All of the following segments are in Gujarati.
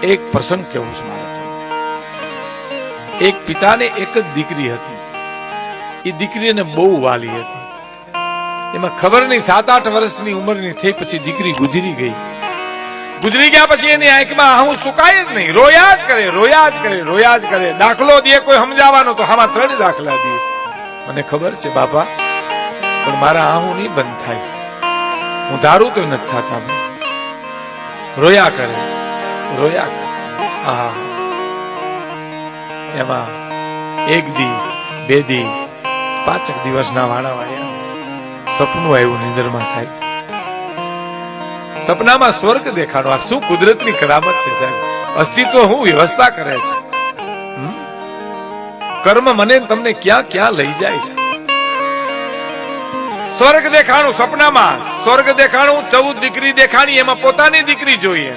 એક પ્રસંગ કેવું છે મારે તમને। એક પિતાને એક જ દીકરી હતી, એ દીકરીને બહુ વાલી હતી। એમાં ખબર નહીં 7-8 વર્ષની ઉંમરની થઈ પછી દીકરી ગુજરી ગઈ। ગુજરી ગયા પછી એની આંખમાં આહું સુકાય જ નહીં, રોયા જ કરે, રોયા જ કરે, રોયા જ કરે। દાખલો દે કોઈ સમજાવવાનો તો આમાં 3 દાખલા દે। મને ખબર છે બાપા, પણ મારા આહું નહીં બંધ થાય, હું ધારું તો નથી થતા। રોયા કરે, રોયા કરે। હા, એમાં 1 દી 2 દી 5 દિવસના વાળા વાળ્યા, સપનું આવ્યું નિંદરમાં સાહેબ। સપનામાં સ્વર્ગ દેખાડો। આ શું કુદરતની કરામત છે સાહેબ। અસ્તિત્વ હું વ્યવસ્થા કરે છે। કર્મ મને તમને ક્યાં ક્યાં લઈ જાય છે। સ્વર્ગ દેખાણું સપનામાં, સ્વર્ગ દેખાણું, 14 દીકરી દેખાણી, એમાં પોતાની દીકરી જોઈએ,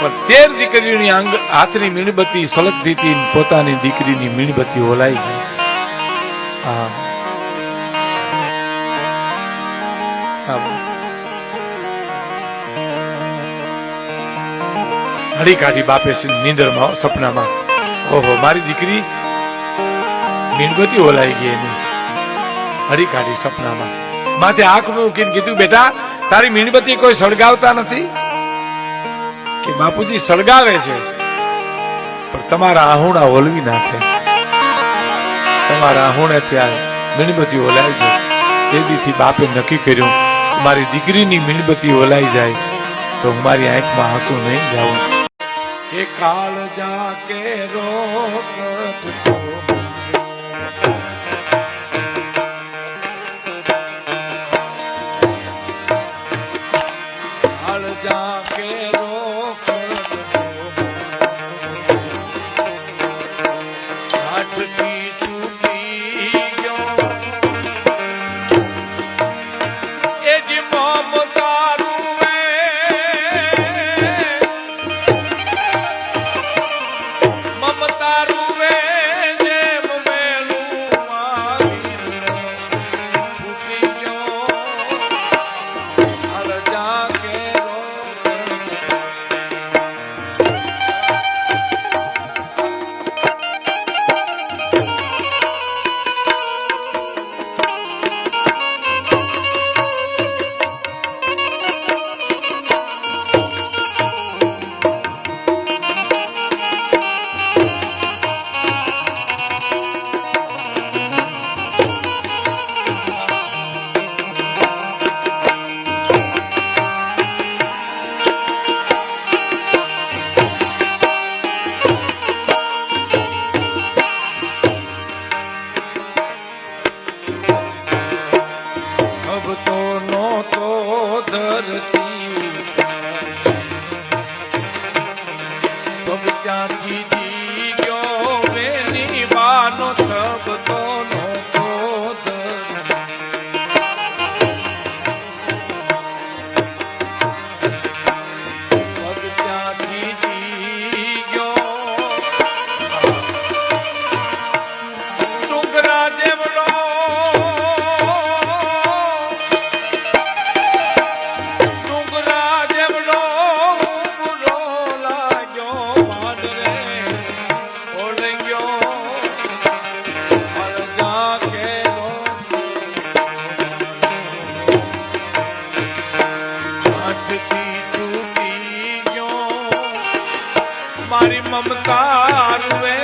પણ 13 દીકરીઓની હાથની મીણબત્તી સળગતી હતી, પોતાની દીકરીની મીણબત્તી ઓલાઈ ગઈ। હા, હળી કાઢી બાપે નીંદરમાં સપનામાં, ઓહો મારી દીકરી મીણબત્તી ઓલાઈ ગઈ એની, હળી કાઢી સપનામાં। માથે આંખ મૂકીને કીધું, બેટા તારી મીણબત્તી કોઈ સળગાવતા નથી? કે બાપુજી સળગાવે છે, પણ તમારા આહુણા ઓલવી નાખે, તમારા આહુણે ત્યાં મીણબત્તી ઓલાઈ જાય। તે દીથી બાપે નક્કી કર્યું, મારી દીકરીની મીણબત્તી ઓલાઈ જાય તો હું મારી આંખમાં આંસુ નહીં જાઉં। કે કાળ જાકે રોકટ કાળ જાકે રોકટ આટકી છૂટી ગયો એ જ મમતા રૂવે મમતા રૂવે જેમ મેલું મારી ફૂટી ગયો હાલ જાકે ક્યાંથી જી ગયો બેની બાનો શબ્દો નહોતો ક્યાંથી જી ગયો ડુંગરા જેવડો મારી મમતા રૂવે